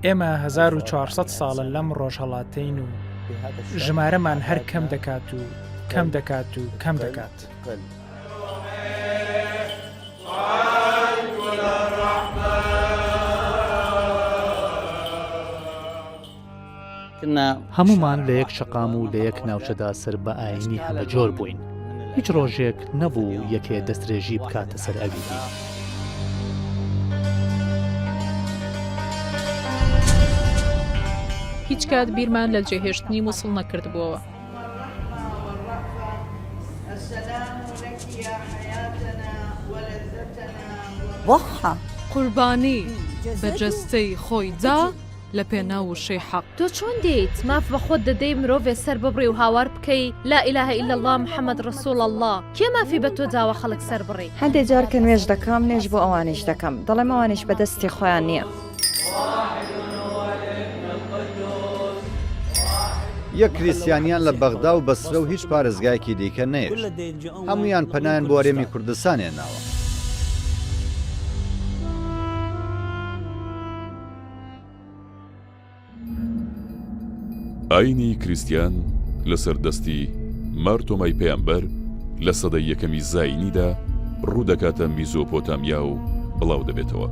ئێمە 1400 ساڵە لەم ڕۆژهەڵاتین و ژمارەمان هەر کەم دەکات و کەم دەکات و کەم دەکات. هەمومان لە یەک شەقام و لە یەک ناوچەدا سەر بە ئاینی هەمە جۆر بووین. هیچ ڕۆژێک نەبوو یەکێ دەسترێژی بکاتە سەر ئەویدی. هیچ کات بیرمان لە جێهێشتنی مووسڵ نەکردبووەوە. قوربانی بە جەستەی خۆی دا لە پێناو وشەی حەق. تۆ چۆن دێیت؟ ماف بە خۆت دەدەی مرۆڤێ سەر ببڕی و هاوار بکەی لا ئیلاهە ئیلا الله محەممەد ڕەسوڵ الله. کێ مافی بە تۆ داوە خەڵک سەر بڕی؟ هەندێک جار کە نوێژ دەکەم نوێژ بۆ ئەوانش دەکەم، دەڵێم ئەوانش بەدەستی خۆیان نییە. یەک کریسیانیان لە بەغدا و بەسرە و هیچ پارێزگایەکی دیکە نەیەش، هەمویان پەنایان بۆ هەرێمی کوردستان هێناوە. ئاینی کریسیان لەسەر دەستی مارتۆمای پەیامبەر لە سەدەی یەکەمی زاینیدا ڕوو دەکاتە میزۆپۆتامیا و بڵاو دەبێتەوە.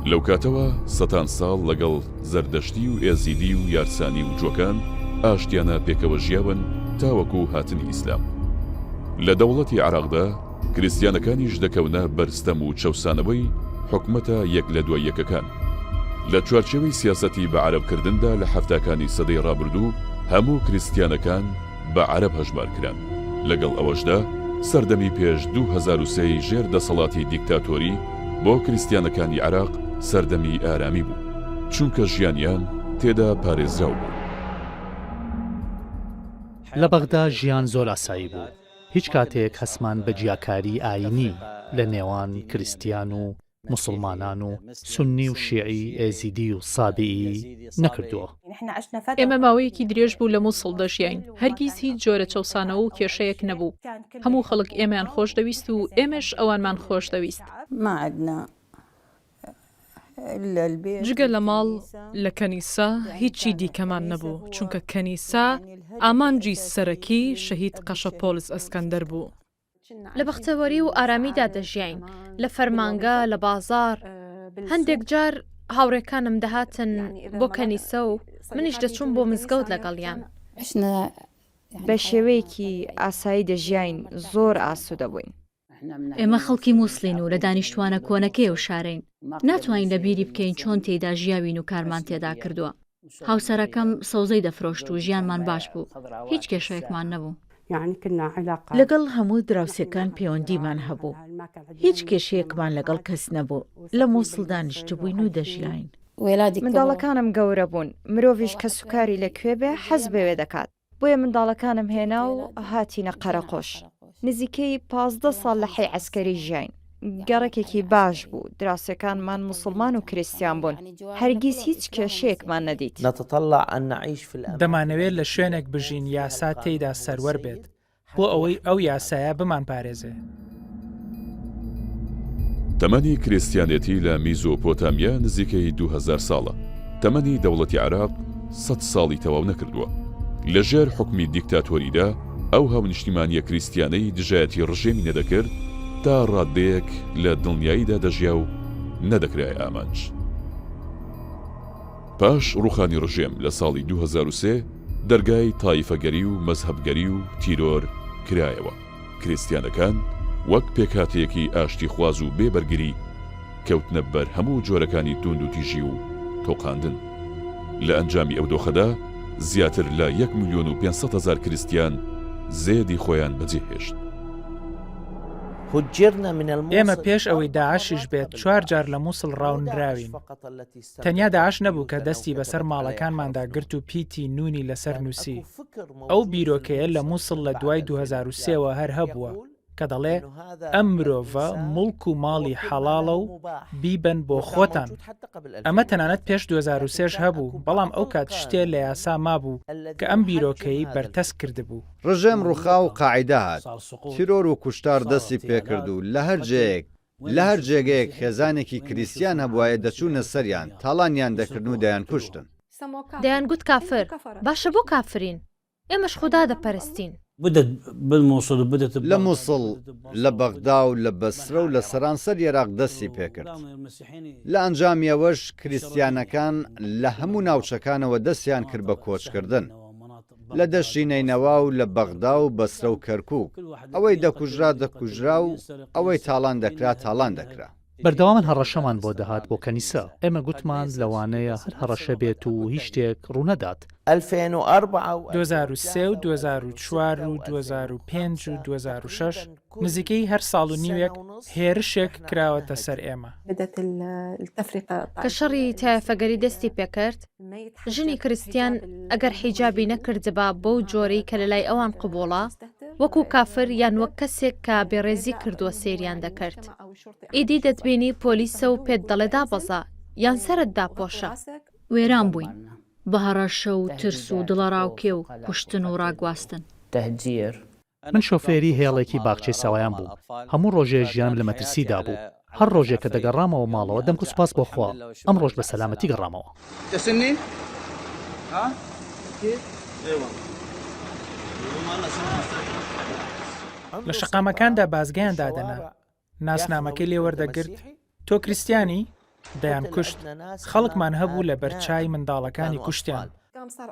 لەو کاتەوە سەتان ساڵ لەگەڵ زەردەشتی و ئێزیدی و یارسانی و جۆکان ئاشتیانە پێکەوە ژیاون تاوەکو هاتنی ئیسلام. لە دەوڵەتی عێراقدا کریسیانەکانیش دەکەونە بەرستەم و چەوسانەوەی حکومەتە یەک لە دوای یەکەکان. لە چوارچێوەی سیاسەتی بە عەرەبکردندا لە هەفتاکانی سەدەی ڕابردوو هەموو کریسیانەکان بە عەرەب هەژمار کران. لەگەڵ ئەوەشدا سەردەمی پێش 2003 ژێر دەسەڵاتی دیکتاتۆری بۆ کریسیانەکانی عێراق سەردەمی ئارامی بوو، چونکە ژیانیان تێدا پارێزراو بوو. لە بەغدا ژیان زۆر ئاسایی بوو. هیچ کاتێک هەسمان بە جیاکاری ئاینی لە نێوان کریسیان و مسلمانان و سونی و شیعی، ئێزیدی و سابیئی نەکردووە. ئێمە ماوەیەکی درێژ بوو لە مووسڵ دەژیاین. هەرگیز هیچ جۆرە چەوسانەوە و کێشەیەک نەبوو. هەموو خەڵک ئێمەیان خۆش دەویست و ئێمەش ئەوانمان خۆش دەویست. جگە لە ماڵ لە کەنیسا هیچی دیکەمان نەبوو، چونکە کەنیسا ئامانجی سەرەکی شەهید قەشە پۆلس ئەسکەندەر بوو. لە بەختەوەری و ئارامیدا دەژیاین، لە فەرمانگا، لە بازار. هەندێک جار هاوڕێکانم دەهاتن بۆ کەنیسە و منیش دەچوون بۆ مزگەوت لەگەڵیان. بە شێوەیەکی ئاسایی دەژیاین، زۆر ئاسوودە بووین. ئێمە خەڵکی مووسڵین و لە دانیشتوانە کۆنەکەی و شارین. ناتوانین لە بیری بکەین چۆن تێدا ژیاوین و کارمان تێدا کردووە. هاوسەرەکەم سەوزەی دەفرۆشت و ژیانمان باش بوو. هیچ کێشەیەکمان نەبوو. لەگەڵ هەموو دراوسەکان پەیوەندیمان هەبوو. هیچ کێشەیەکمان لەگەڵ کەس نەبوو. لە مووسڵ دانیشتبووین و دەژیاین. منداڵەکانم گەورە بوون، مرۆڤیش کە سوکاری لەکوێ بێ حەز بەوێ دەکات. بۆیە منداڵەکانم هێنا و هاتینە قەرەقۆش. نزیکەی 15 ساڵ لە حی عەسکەری ژیاین. گەڕێکێکی باش بوو. دراوسەکانمان موسڵمان و کریسیان بوون. هەرگیز هیچ کێشەیەکمان نەدیت. دەمانەوێت لە شوێنێک بژین یاسا تێیدا سەروەر بێت بۆ ئەوەی ئەو یاسایە بمان پارێزێ. تەمەنی کریسیانێتی لە میزۆپۆتامیا نزیکەی 2000 ساڵە. تەمەنی دەوڵەتی عێراق 100 ساڵی تەواو نەکردووە. لەژێر حکمی دیکتاتۆریدا ئەو هاونیشتیمانیە کریسیانەی دژایەتی ڕژێمی نەدەکرد تا ڕادەیەک لە دڵنیاییدا دەژیا و نەدەکرای ئامانج. پاش ڕوخانی ڕژێم لە ساڵی 2003 دەرگای تایفەگەری و مەزهەبگەری و تیرۆر کرایەوە. کریسیانەکان وەک پێکهاتەیەکی ئاشتی خواز و بێبەرگری کەوتنە بەر هەموو جۆرەکانی توند و تیژی و تۆقاندن. لە ئەنجامی ئەو دۆخەدا زیاتر لە 1,500,000 کریسیان زێدی خۆیان بەجێهێشت. ئێمە پێش ئەوەی داعشیش بێت 4 جار لە مووسڵ ڕاونراوین. تەنیا داعش نەبوو کە دەستی بەسەر ماڵەکانماندا گرت و پیتی نونی لەسەر نووسی. ئەو بیرۆکەیە لە مووسڵ لە دوای 2003ەوە هەر هەبووە کە دەڵێ ئەم مرۆڤە مڵک و ماڵی حەڵاڵە و بیبن بۆ خۆتان. ئەمە تەنانەت پێش 2003 هەبوو، بەڵام ئەو کات شتێ لە یاسا مابوو کە ئەم بیرۆکەی بەرتەس کرده بوو. ڕژێم ڕووخا و قاعیدە هات، تیرۆر و کوشتار دەستی پێکرد و لە هەر جەیەک لە هەر جێگەیەک خێزانێکی کریسیان هەبوایە دەچوونە سەریان تاڵانیان دەکردن و دەیان کوشتن. دەیان گوت کافر باشە بۆ کافرین ئێمەش خوددا دەپەرستین. لە مووسڵ لە بەغدا و لە بەسرە و لە سەرانسەر عێراق دەستی پێکرد. لە ئەنجامیەوەش کریسیانەکان لە هەموو ناوچەکانەوە دەستیان کرد بە کۆچکردن. لە دەشتی نەینەوا و لە بەغدا و بەسرە و کەرکووک ئەوەی دەکوژرا دەکوژرا و ئەوەی تاڵان دەکرا تاڵان دەکرا. بەردەوامن هەڕەشەمان بۆ دەهات بۆ کەنیسە ئێمە گوتمان لەوانەیە هەر هەڕەشە بێت و هیچ شتێک ڕوونەدات. 2003 و 2004 و 2005 و 2006 نزیکەی هەر ساڵ و نیوێک هێرشێک کراوەتە سەر ئێمە کە شەڕی تایەفەگەری دەستی پێکرد. ژنی کریسیان ئەگەر حیجابی نەکردبا بەو جۆرەی کە لە لای ئەوان قبوڵە وەکو کافر یان وەک کەسێک کە بێڕێزی کردووە سێریان دەکرد. ئیدی دەتبینی پۆلیسە و پێت دەڵێ دابەزا یان سەرت داپۆشە. وێران بووین بە هەڕەشە و ترس و دڵەڕاوکێ و کوشتن و ڕاگواستن. من شۆفێری هێڵێکی باخچەی سەوایان بوو. هەموو ڕۆژێ ژیان لە مەترسیدا بوو. هەر ڕۆژێک کە دەگەڕامەوە ماڵەوە دەمکە سوپاس بۆ خوا ئەم ڕۆژ بە سەلامەتی گەڕامەوە. لە شەقامەکاندا بازگەیان دادەنا ناسنامەکەی لێوەردەگرت تۆ کریسیانی دەیان کوشت. خەڵکمان هەبوو لە بەرچای منداڵەکانی کوشتیان.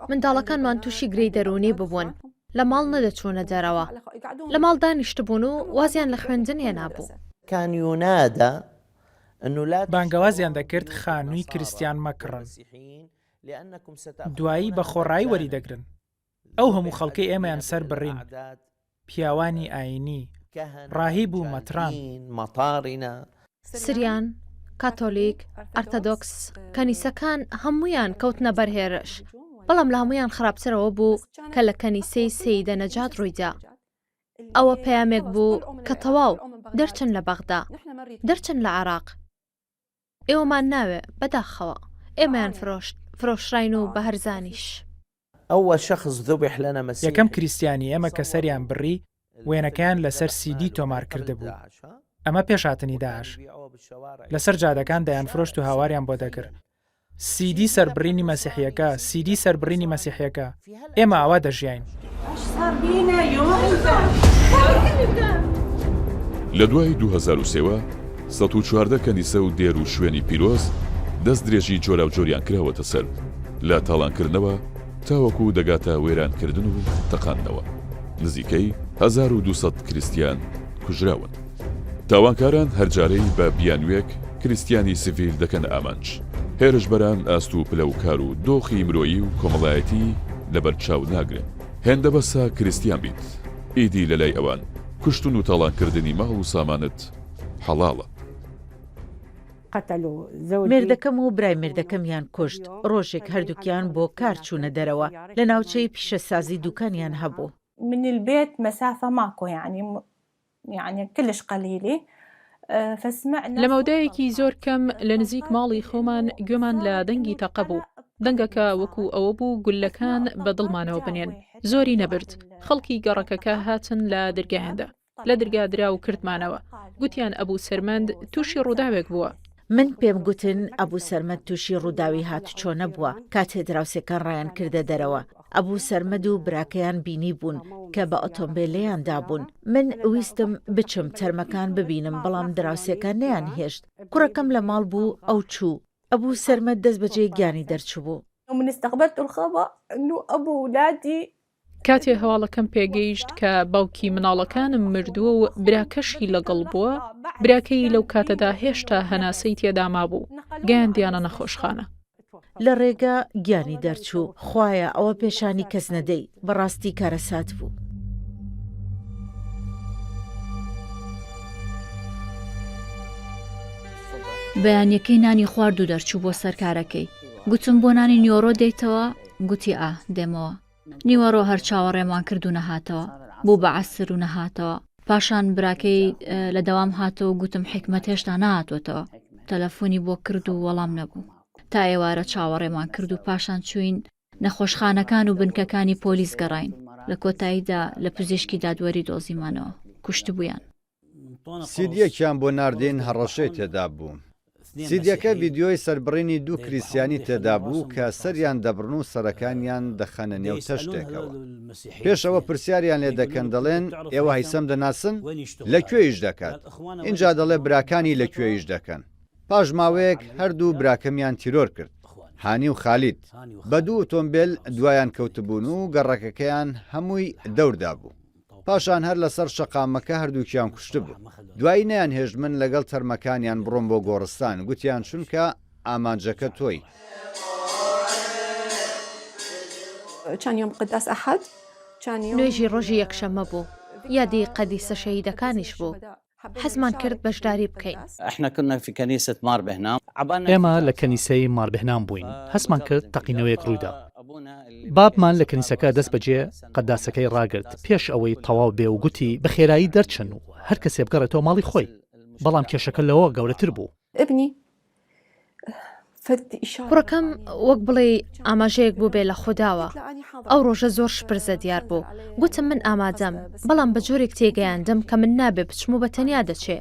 منداڵەکانمان تووشی گرەی دەرونی ببوون لە ماڵ نەدەچوونە دەرەوە لە ماڵ دانیشتبوون و وازیان لە خوێندن هێنابوو. بانگەوازیان دەکرد خانووی کریسیان مەکڕن دوایی بە خۆڕایی وەری دەگرن. ئەو هەموو خەڵکەی ئێمەیان سەر بڕین پیاوانی ئاینی ڕاهیب و مەتران سریان کاتۆلیک ئەرتەدۆکس کەنیسەکان هەمویان کەوتنە بەرهێرش بەڵام لە هەمویان خراپترەوە بوو کە لە کەنیسەی سەیدە نەجات ڕوویدا. ئەوە پەیامێک بوو کە تەواو دەرچن لە بەغدا دەرچن لە عێراق. ئێوەمان ناوێ بەداخەوە ئێمەیان فرۆشراین و بە هەرزانیش. یەکەم کریسیانی ئێمە کە سەریان بڕی وێنەکەیان لەسەر سیدی تۆمار کرده بوو. ئەمە پێشاتنی داعش لەسەر جادەکان دەیان فرۆشت و هاواریان بۆ دەکرد. سیدی سەربڕینی مەسیحیەکە سیدی سەربڕینی مەسیحیەکە ئێمە ئاوا دەژیاین. لە دوای 2003 114 کەنیسە و دێر و شوێنی پیرۆز دەست درێژی جۆرا و جۆریان کراوەتە سەر لە تاڵانکردنەوە تاوەکو دەگاتە وێرانکردن و تەقاندنەوە. نزیکەی 1200 کریسیان کوژراون. تاوانکاران هەرجارەی بە بیانوێک کریسیانی سیڤیل دەکەن ئامانج. هێرشبەران ئاست و پلەوکار و دۆخی مرۆیی و کۆمەڵایەتی لەبەر چاو ناگرن. هێندە بەسا کریسیان بیت. ئیدی لە لای ئەوان کوشتن و تاڵانکردنی ماڵ و سامانت حەڵاڵە. مێردەکەم و برای مێردەکەمیان کوشت. ڕۆژێک هەردووکیان بۆ کار چوونە دەرەوە لە ناوچەی پیشەسازی دوکانیان هەبوو. من البيت مسافة ماكو يعني كلش قليلة. لە مەودایەکی زۆر کەم لە نزیک ماڵی خۆمان گوێمان لە دەنگی تەقە بوو. دەنگەکە وەکو ئەوە بوو گولەکان بە دڵمانەوە بنێن. زۆری نەبرد. خەڵکی گەڕەکەکە هاتن لە دەرگایاندا. لە دەرگادرا و کردمانەوە. گوتیان ئەبوو سەرمەند تووشی ڕووداوێک بووە. من پێم گوتن ئەبوو سەرمەد تووشی ڕووداوی هاتوچۆ نەبووە کاتێ دراوسەکان ڕایان کردە دەرەوە. ئەبوو سەرمەد و براکەیان بینی بوون کە بە ئۆتۆمبیلەیاندا بوون. من ویستم بچم تەرمەکان ببینم بەڵام دراوسەکان نەیان هێشت. کوڕەکەم لە ماڵ بوو ئەو چوو. ئەبوو سەرمەد دەست بەجێ گیانی دەرچوو بوو. ومن استقبلت الخبر إنه أبو ولادي کاتێ هەواڵەکەم پێگەیشت کە باوکی مناڵەکانم مردووە و براکەشی لەگەڵ بووە براکەی لەو کاتەدا هێشتا هەناسەی تێدا مابوو گەیاندیانە نەخۆشخانە. لە ڕێگا گیانی دەرچوو. خوایە ئەوە پێشانی کەس نەدەی بەڕاستی کارەسات بوو. بەیانیەکەی نانی خوارد و دەرچوو بۆ سەرکارەکەی. گوتم بۆ نانی نیۆڕۆ دەیتەوە؟ گوتی ئا دێمەوە. نیوەڕۆ هەر چاوەڕێمان کرد و نەهاتەوە. بوو بە عەسر و نەهاتەوە. پاشان براکەی لە دەوام هاتەوە گوتم حکمەت هێشتا نەهاتوەتەوە. تەلەفۆنی بۆ کرد و وەڵام نەبوو. تا ئێوارە چاوەڕێمان کرد و پاشان چوین نەخۆشخانەکان و بنکەکانی پۆلیس گەڕاین. لە کۆتاییدا لە پزیشکی دادوەری دۆزیمانەوە کوشت بوویان. سیدیەکیان بۆ ناردین هەڕەشەی تێدا بوو. سیدیەکە ڤیددیۆی سەربڕینی دوو کریسیانی تێدا بوو کە سەریان دەبڕن و سەرەکانیان دەخەنە نێو تەشتێکەوە. پێشەوە پرسیاریان لێ دەکەن دەڵێن ئێوە هەیسەم دەناسن لەکوێیش دەکات. اینجا دەڵێ براکانی لەکوێیش دەکەن. پاش ماوەیەک هەردوو براکەمیان تیرۆر کرد. هانی و خالید بە دوو ئۆتۆمبیل دوایان کەوتبوون و گەڕەکەکەیان هەمووی دەوردا بوو. پاشان هەر لەسەر شەقامەکە هەردووکیان کوشت بوو. دوایی نەیان هێژمن لەگەڵ تەرمەکانیان بڕۆم بۆ گۆڕستان، گوتیان چونکە ئامانجەکە تۆی. نوێژی ڕۆژی یەکشەمە بوو، یادی قەدیسە شەهیدەکانیش بوو. حەزمان کرد بەشداری بکەین. ئێمە لە کەنیسەی ماربهنام بووین، هەستمان کرد تەقینەوەیەک ڕوویدا. بابمان لە کەنیسەکە دەست بەجێ قەداسەکەی ڕاگرت پێش ئەوەی تەواو بێ و گوتی بە خێرایی دەرچن و هەر کەسێ بگەڕێتەوە ماڵی خۆی. بەڵام کێشەکە لەوە گەورەتر بوو. کوڕەکەم وەک بڵێ ئاماژەیەک بوو بێ لە خودداوە. ئەو ڕۆژە زۆر شپرزە دیار بوو. گوتم من ئامادەم، بەڵام بە جۆرێک تێگەیاندم کە من نابێ بچم و بە تەنیا دەچێ.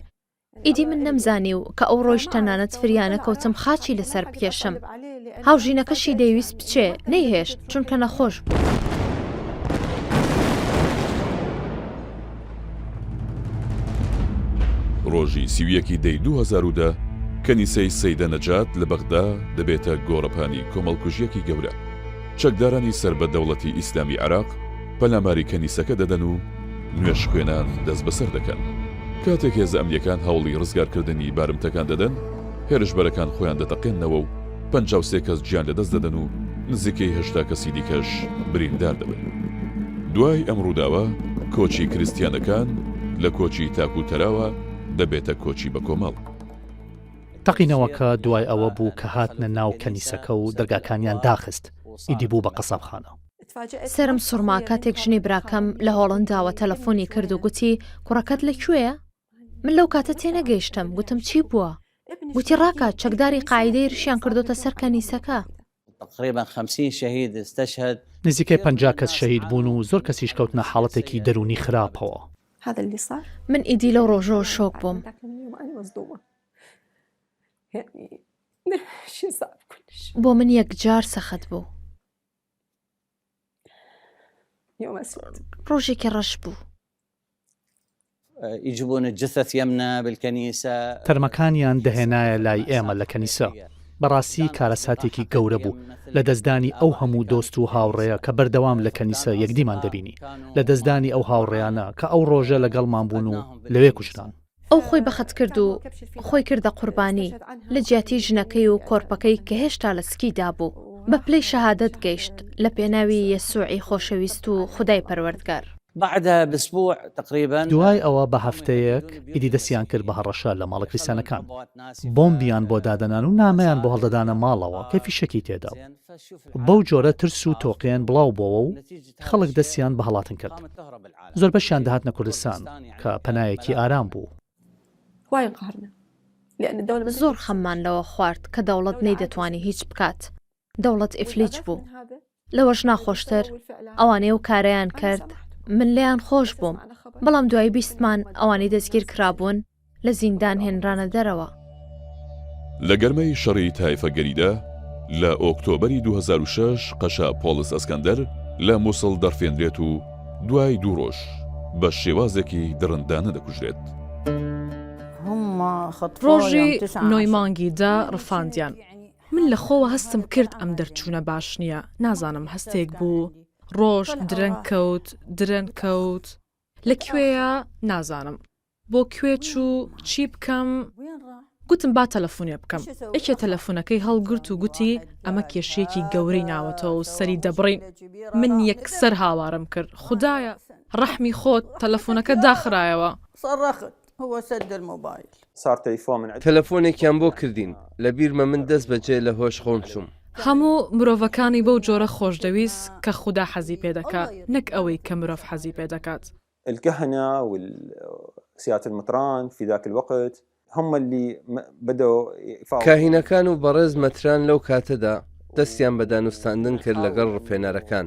ئیدی من نەمزانی و کە ئەو ڕۆژ تەنانەت فریانە کەوتم خاچی لەسەر بکێشم. هاوژینەکەشی دەیویست بچێ نەیهێشت چونکە نەخۆش بوو. ڕۆژی سیویەکی دەی 2010 کەنیسەی سەیدە نەجات لە بەغدا دەبێتە گۆڕەپانی کۆمەڵکوژیەکی گەورە. چەکدارانی سەر بە دەوڵەتی ئیسلامی عێراق پەلاماری کەنیسەکە دەدەن و نوێش خوێنان دەست بەسەر دەکەن. کاتێک هێزە ئەمنیەکان هەوڵی ڕزگارکردنی بارمتەکان دەدەن، هێرشبەرەکان خۆیان دەتەقێنەوە و 53 کەس گیان لەدەست دەدەن و نزیکەی 80 کەسی دیکەش بریندار دەبن. دوای ئەم ڕووداوە کۆچی کریسیانەکان لە کۆچی تاکوتەراوە دەبێتە کۆچی بە کۆمەڵ. تەقینەوەکە دوای ئەوە بوو کە هاتنە ناو کەنیسەکە و دەرگاکانیان داخست، ئیدی بوو بە قەسەبخانە. سرم سوورما کاتێک ژنی براکەم لە هۆڵنداوە تەلەفۆنی کرد و گوتی کوڕەکەت لەکوێیە؟ من لەو کاتە تێنەگەیشتم، گوتم چی بووە؟ گوتی ڕاکات چەکداری قاعدەی ڕشیان کردوتە سەر کەنیسەکە. نزیکەی 50 کەس شەهید بوون و زۆر کەسیش کەوتنە حاڵەتێکی دەرونی خراپەوە. من ئیدی لەو ڕۆژەوە شۆک بووم. بۆ من یەکجار سەخت بوو. ڕۆژێکی ڕەش بوو. تەرمەکانیان دەهێنایە لای ئێمە لە کەنیسە. بەڕاستی کارەساتێکی گەورە بوو لە دەستدانی ئەو هەموو دۆست و هاوڕێیە کە بەردەوام لە کەنیسە یەکدیمان دەبینی، لە دەستدانی ئەو هاوڕێیانە کە ئەو ڕۆژە لەگەڵمان بوون و لەوێ کوشتان. ئەو خۆی بەخت کرد و خۆی کردە قوربانی لە جیاتی ژنەکەی و کۆرپەکەی کە هێشتا لە سکیدا بوو. بە پلەی شەهادەت گەیشت لە پێناوی یەسوعی خۆشەویست و خودای پەروەردگار. دوای ئەوە بە هەفتەیەک ئیدی دەستیان کرد بە هەڕەشە لە ماڵە کریسیانەکان. بۆمبیان بۆ دادەنان و نامەیان بۆ هەڵدەدانە ماڵەوە کە فیشەکی تێدا. بەو جۆرە ترس و تۆقیان بڵاو بۆەوە و خەڵک دەستیان بە هەڵاتن کرد. زۆر بەشیان دەهاتنە کوردستان کە پەنایەکی ئارام بوو. زۆر خەممان لەوە خوارد کە دەوڵەت نەیدەتوانی هیچ بکات. دەوڵەت ئیفلیج بوو. لەوەش ناخۆشتر ئەوانەی و کارەیان کرد من لیان خۆش بووم، بەڵام دوای بیستمان ئەوانەی دەستگیر کرابوون لە زیندان هێنرانە دەرەوە. لە گەرمەی شەڕی تایفەگەریدا لە ئۆکتۆبەری 2006 قەشا پۆلس ئەسکەندەر لە مووسڵ دەرفێنرێت و دوای دوو ڕۆژ بە شێوازێکی دڕندانە دەکوژرێت. ڕۆژی نۆی مانگیدا ڕفاندیان. من لە خۆوە هەستم کرد ئەم دەرچوونە باش نییە، نازانم هەستێک بوو، ڕۆژ درەنگ کەوت لەکوێیە نازانم، بۆ کوێ چوو چی بکەم. گوتم با تەلەفۆنێ بکەم. ئەکێ تەلەفۆنەکەی هەڵگرت و گوتی ئەمە کێشەیەکی گەورەی ناوەتەوە و سەری دەبڕین. من یەکسەر هاوارم کرد، خودایە ڕەحمی خۆت تەلەفۆنەکە داخرایەوە. تەلەفۆنێکیان بۆ کردین لە بیرمە من دەست بەجێ لە هۆش خۆم چوم. هەموو مرۆڤەکانی بەو جۆرە خۆشدەویست کە خوددا حەزی پێ دەکات، نەک ئەوەی کە مرۆڤ حەزی پێ دەکات. الكهنة والسيادة المطران في ذاك الوقت هم اللي بدأوا کاهینەکان و بەڕێز مەتران لەو کاتەدا دەستیان بە دانوستاندن کرد لەگەڵ ڕفێنەرەکان.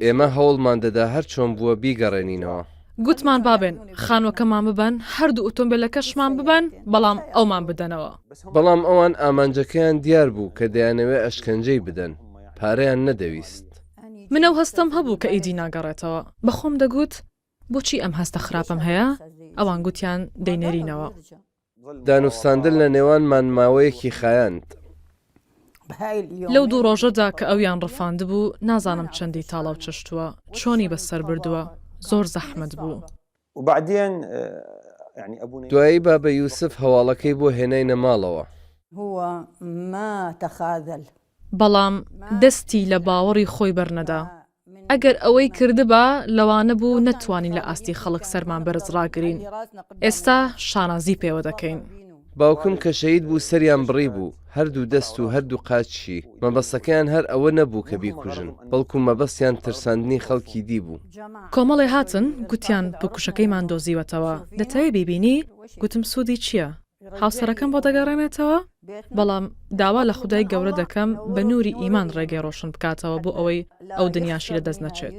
ئێمە هەوڵمان دەدا هەر چۆن بووە بیگەڕێنینەوە. گوتمان بابن خانوەکەمان ببەن هەردوو ئۆتۆمبیلەکەشمان ببەن بەڵام ئەومان بدەنەوە بەڵام ئەوان ئامانجەکەیان دیار بوو کە دەیانەوێت ئەشکەنجەی بدەن پارەیان نەدەویست منەو هەستم هەبوو کە ئیدی ناگەڕێتەوە بەخۆم دەگوت بۆچی ئەم هەستە خراپم هەیە ئەوان گوتیان دەینەرینەوە دانوستاندن لە نێوانمان ماوەیەکی خایاند لەو دوو ڕۆژەدا کە ئەویان ڕفاند بوو نازانم چەندی تاڵاو چشتووە چۆنی بەسەر بردووە زۆر زەحمت بوو دوایی بابە یوسف هەواڵەکەی بۆ هێناینە ماڵەوە بەڵام دەستی لە باوەڕی خۆی بەرنەدا ئەگەر ئەوەی کردبا لەوانە بوو نەتوانین لە ئاستی خەڵک سەرمان بەرز ڕاگرین ئێستا شانازی پێوە دەکەین باوکم کە شەید بوو سەریان بڕی بوو هەردوو دەست و هەردوو قاچی مەبەستەکەیان هەر ئەوە نەبوو کە بیکوژن بەڵکو مەبەستیان ترساندنی خەڵکی دی بوو کۆمەڵێ هاتن گوتیان بکوشەکەیمان دۆزیوەتەوە دەتەوێت بیبینی گوتم سوودی چییە؟ هاوسەرەکەم بۆ دەگەڕێنێتەوە؟ بەڵام داوا لە خودای گەورە دەکەم بە نووری ئیمان ڕێگەی ڕۆشن بکاتەوە بۆ ئەوەی ئەو دنیاشی لە دەست نەچێت.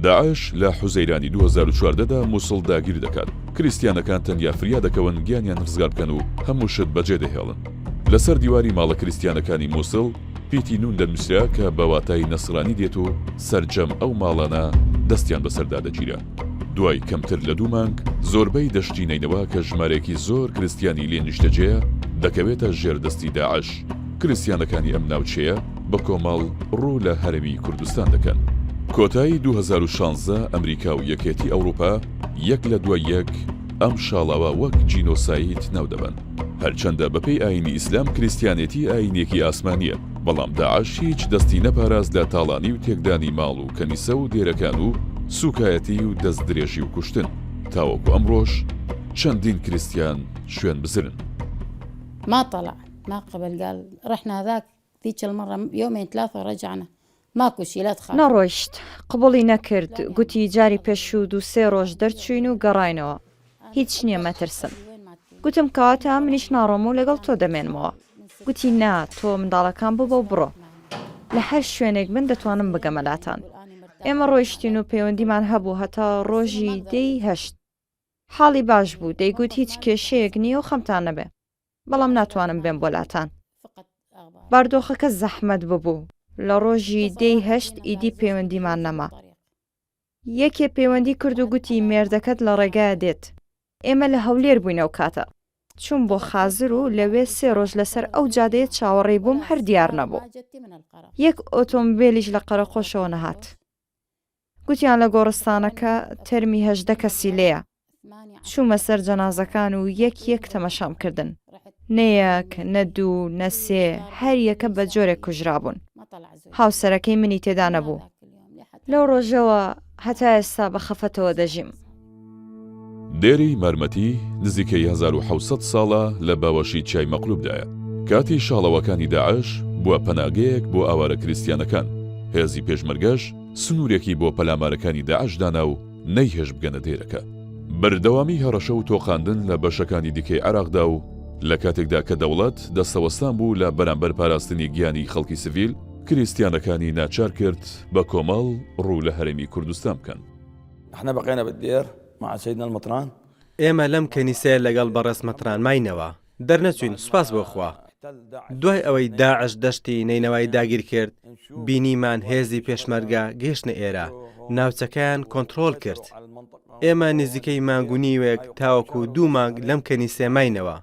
داعش لە حوزەیرانی 2014دا مووسڵ داگیر دەکات. کریستیانەکان تەنیا فریا دەکەون گیانیان ڕزگار بکەن و هەموو شت بەجێ دەهێڵن. لەسەر دیواری ماڵە کریستیانەکانی مووسڵ پیتی نون دەنووسرا کە بەواتای نەسرانی دێت و سەرجەم ئەو ماڵانە دەستیان بەسەردا دەگیرە. دوای کەمتر لە 2 مانگ زۆربەی دەشتی نینەوە کە ژمارێکی زۆر کریستیانی لێ نیشتەجێە دەکەوێتە ژێردەستی داعش. کریستیانەکانی ئەم ناوچەیە بە کۆمەڵ ڕوو لە هەرمی کوردستان دەکەن. کۆتایی 2016 ئەمریکا و یەکێتی ئەوروپا یەک لە دوای یەک ئەم شاڵاوە وەک جینۆسایت ناو دەبن. هەرچەندە بەپێی ئاینی ئیسلام کریستیانێتی ئاینێکی ئاسمانیە، بەڵام داعش هیچ دەستی نەپاراز لە تاڵانی و تێکدانی ماڵ و کەنیسە و دێرەکان و سوکایەتی و دەست درێژی و کوشتن تاوەکو ئەمڕۆژ چەندین کریستیان شوێن بزرن. ما طلع ما قبل قال رحنا ذاك ذيك المرة يومين 3 ورجعنا ماكو شي لا تخاف. نەڕۆیشت قبوڵی نەکرد گوتی جاری پێشوود و 3 ڕۆژ دەرچوین و گەڕاینەوە هیچ نییە مەترسم. گوتم کەواتە منیش ناڕۆم و لەگەڵ تۆ دەمێنمەوە. گوتی نا تۆ منداڵەکان ببە و بڕۆ لە هەر شوێنێک من دەتوانم بگەمەلاتان. ئێمە ڕۆیشتین و پەیوەندیمان هەبوو هەتا ڕۆژی 10 حاڵی باش بوو دەیگوت هیچ کێشەیەک نییە و خەمتان نەبێ بەڵام ناتوانم بێم بۆلاتان. باردۆخەکە زەحمەت ببوو لە ڕۆژی 10 ئیدی پەیوەندیمان نەما. یەکێ پەیوەندی کرد و گوتی مێردەکەت لە ڕێگایە دێت. ئێمە لە هەولێر بووینەوە کاتە چوون بۆ خازر و لەوێ 3 ڕۆژ لەسەر ئەو جادەیە چاوەڕێی بووم هەر دیار نەبوو. یەک ئۆتۆمبیلیش لە قەرەخۆشەوە نەهات. گوتیان لە گۆڕستانەکە تەرمی 18 کەسی لێیە. چوومە سەر جەنازەکان و یەک تەمەشام کردن. نەیەک نە 2 نە 3 هەر یەکە بە جۆرێک کوژرا بوون. هاوسەرەکەی منی تێدا نەبوو. لەو ڕۆژەوە هەتا ئێستا بە خەفەتەوە دەژیم. دێری مارمەتی نزیکەی 1700 ساڵە لە باوەشی چای مەقلوبدایە. کاتی شاڵەوەکانی داعش بووە پەناگەیەک بۆ ئاوارە کریستیانەکان. هێزی پێشمەرگەش سنوورێکی بۆ پەلامارەکانی داعش دانا و نەیهێش بگەنە دێرەکە. بەردەوامی هەڕەشە و تۆقاندن لە بەشەکانی دیکەی عێراقدا و لە کاتێکدا کە دەوڵەت دەستەوەستان بوو لە بەرامبەر پاراستنی گیانی خەڵکی سڤیل کریستیانەکانی ناچار کرد بە کۆمەڵ ڕوو لە هەرێمی کوردستان بکەن. احنا بقينا بالدير مع سيدنا المطران. ئێمە لەم کەنیسەیە لەگەڵ بەڕێز مەتران ماینەوە دەرنەچوین سوپاس بۆ خوا. دوای ئەوەی داعش دەشتی نینەوەی داگیر کرد بینیمان هێزی پێشمەرگە گەیشتنە ئێرە ناوچەکەیان کۆنتڕۆڵ کرد. ئێمە نزیکەی مانگونیوێک تاوەکو 2 مانگ لەم کەنیسە ماینەوە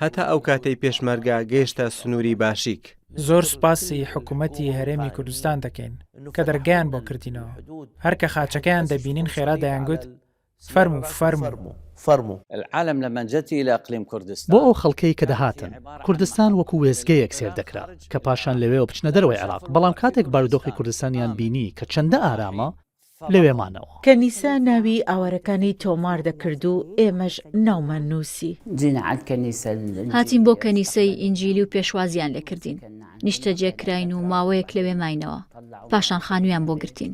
هەتا ئەو کاتەی پێشمەرگە گەیشتە سنووری باشیک. زۆر سوپاسی حکوومەتی هەرێمی کوردستان دەکەین کە دەرگیان بۆ کردینەوە. هەرکە خاچەکەیان دەبینین خێرا دەیانگوت فەرموو العالم لە منجەتی لە ئەقلیم کوردستان. بۆ ئەو خەڵکەی کە دەهاتن کوردستان وەکو وێزگەیەک سێر دەکرا کە پاشان لەوێ بچنە دەرەوەی عێراق، بەڵام کاتێک بارودۆخی کوردستانیان بینی کە چەندە ئارامە لەوێمانەوە. کەنیسە ناوی ئاوارەکانی تۆمار دەکرد و ئێمەش ناومان نووسی. هاتین بۆ کەنیسەی ئینجیلی و پێشوازیان لێکردین. نیشتەجێ کراین و ماوەیەک لەوێ ماینەوە. پاشان خانوویان بۆ گرتین.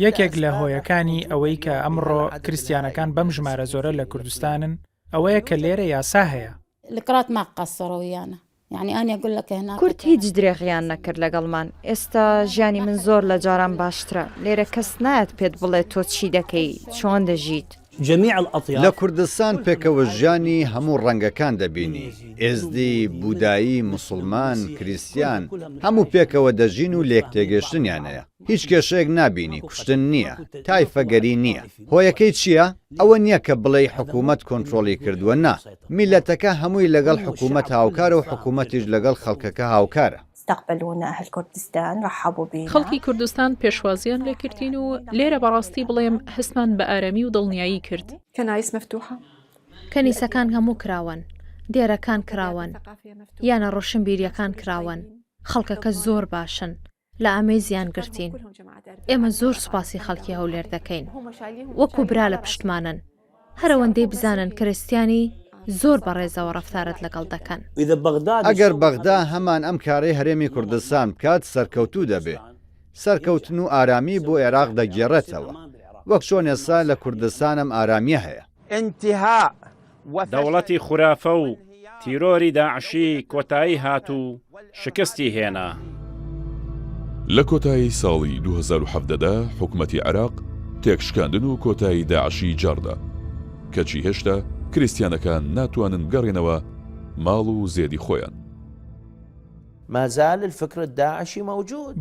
یەکێک لە هۆیەکانی ئەوەی کە ئەمڕۆ کریستیانەکان بەم ژمارە زۆرە لە کوردستانن ئەوەیە کە لێرە یاسا هەیە. الكرات ما قصروا ويانا يعني أنا أقول لك هنا کورد هیچ درێغیان نەکرد لەگەڵمان. ئێستا ژیانی من زۆر لە جاران باشترە. لێرە کەس نایەت پێت بڵێ تۆ چی دەکەی چۆن دەژیت. لە کوردستان پێکەوە ژیانی هەموو ڕەنگەکان دەبینی، ئێزدی، بودایی، موسڵمان، کریسیان هەموو پێکەوە دەژین و لێک تێگەشتنیانەیە. هیچ کێشەیەک نابینی، کوشتن نییە، تایفەگەری نییە. هۆیەکەی چییە؟ ئەوە نییە کە بڵێ حکوومەت کۆنتترۆلی کردووە نا. میلەتەکە هەمووی لەگەڵ حکوومەت هاوکارە و حکوومەتیش لەگەڵ خەڵکەکە هاوکارە. خەڵکی کوردستان پێشوازیان لێکردین و لێرە بەڕاستی بڵێم هەستمان بە ئارامی و دڵنیایی کرد. کەنیسەکان هەموو کراون، دێرەکان کراون، یانە ڕۆشنبیریەکان کراون، خەڵکەکە زۆر باشن، لە ئەمەی زیان گرتین. ئێمە زۆر سوپاسی خەڵکی هەولێر دەکەین، وەکو برا لە پشتمانن، هەرەوەندەی بزانن کریسیانی زۆر بەڕێزەوە ڕەفتارت لەگەڵ دەکەن. ئەگەر بەغدا هەمان ئەم کارەی هەرێمی کوردستان بکات سەرکەوتوو دەبێ. سەرکەوتن و ئارامی بۆ عێراق دەگێڕێتەوە، وەک چۆن ئێستا لە کوردستانم ئارامیە هەیە. دەوڵەتی خوراافە و تیرۆری داعشی کۆتایی هات و شکستی هێنا. لە کۆتایی ساڵی 2017دا حکومەتی عێراق تێکشکاندن و کۆتایی داعشی جاردا، کەچی هێشتا کریسیانەکان ناتوانن بگەڕێنەوە ماڵ و زێدی خۆیان.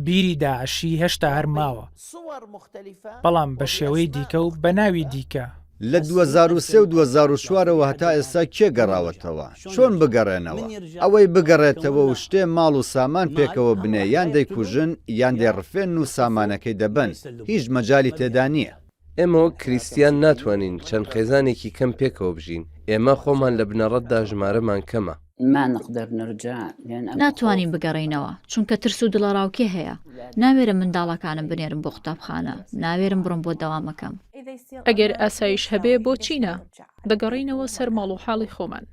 بیری داعشی هێشتا هەر ماوە، بەڵام بە شێوەی دیکە و بە ناوی دیکە. لە 2003 و 2004ەوە هەتا ئێستا کێ گەڕاوەتەوە؟ چۆن بگەڕێنەوە؟ ئەوەی بگەڕێتەوە و شتێ ماڵ و سامان پێکەوە بنێ یان دەیکوژن یان دێڕفێن و سامانەکەی دەبن، هیچ مەجای تێدا نییە. ئێمە وەک کریسیان ناتوانین چەند خێزانێکی کەم پێکەوە بژین. ئێمە خۆمان لە بنەڕەتدا ژمارەمان کەمە. ناتوانین بگەڕینەوە چونکە ترس و دڵەڕاوکێ هەیە. ناوێرە منداڵەکانم بنێرم بۆ قوتابخانە، ناوێرم بڕم بۆ دەوامەکەم. ئەگەر ئاسایش هەبێ بۆچینە؟ دەگەڕینەوە سەر ماڵ و حاڵی خۆمان.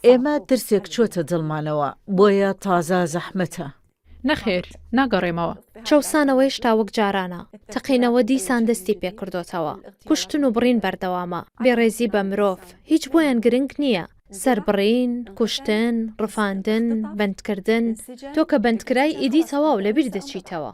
ئێمە ترسێک چۆتە دڵمانەوە، بۆیە تازە زەحمەتە. نەخێر، ناگەڕێمەوە. چەوسانەوەی شتا وەک جارانە، تەقینەوە دیسان دەستی پێکردوتەوە، کوشتن و بڕین بەردەوامە، بێڕێزی بە مرۆڤ، هیچ بۆیان گرنگ نییە. سەربڕین، کوشتن، ڕفاندن، بەندکردن، تۆ کە بەندکرای ئیدی تەواو لەبیر دەچیتەوە.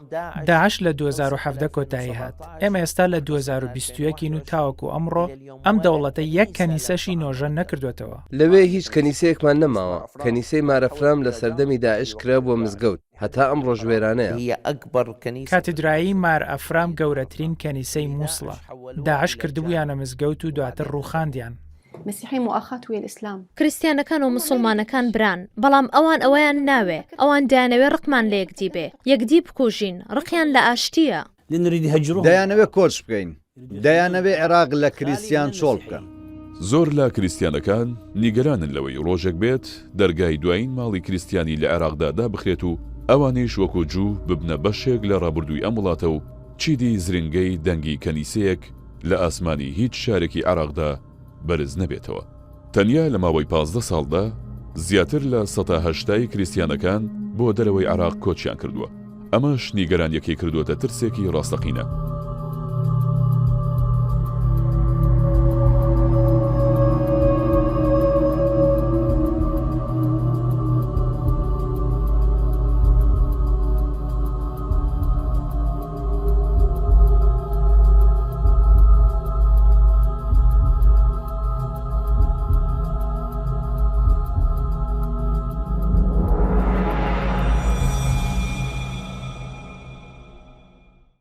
داعش لە 2017 کۆتایی هات. ئێمە ئێستا لە 2021 و تاوەکو ئەمڕۆ ئەم دەوڵەتە یەک کەنیسەشی نۆژە نەکردوێتەوە. لەوێ هیچ کەنیسەیەکمان نەماوە. کەنیسەی مارەفرام لە سەردەمی داعش کرا بۆ مزگەوت، هەتا ئەمڕۆ ژوێرانەیە. کاتیدرایی مار ئەفرام گەورەترین کەنیسەی مووسڵە. داعش کردبوویانە مزگەوت و دواتر ڕووخاندیان. کریسیانەکان و موسڵمانەکان بران، بەڵام ئەوان ئەوەیان ناوێ، ئەوان دایانەوێ ڕقمان لە یەکدی بێ، یەکدی بکوژین، ڕقیان لە ئاشتیە. دەیانەوێ کۆچ بکەین، دەیانەوێ عێراق لە کریسیان چۆڵ بکەن. زۆر لە کریسیانەکان نیگەرانن لەوەی ڕۆژێک بێت دەرگای دوایین ماڵی کریسیانی لە عێراقدا دابخرێت و ئەوانەیش وەکو جوو ببنە بەشێک لە ڕابردووی ئەم وڵاتە و چیدی زرنگەی دەنگی کەنیسەیەک لە ئاسمانی هیچ شارێکی عێراقدا بەرز نەبێتەوە. تەنیا لە ماوەی 15 ساڵدا زیاتر لە 180 کریسیانەکان بۆ دەرەوەی عێراق کۆچیان کردووە. ئەمەش نیگەرانیەکەی کردووەتە ترسێکی ڕاستەقینە.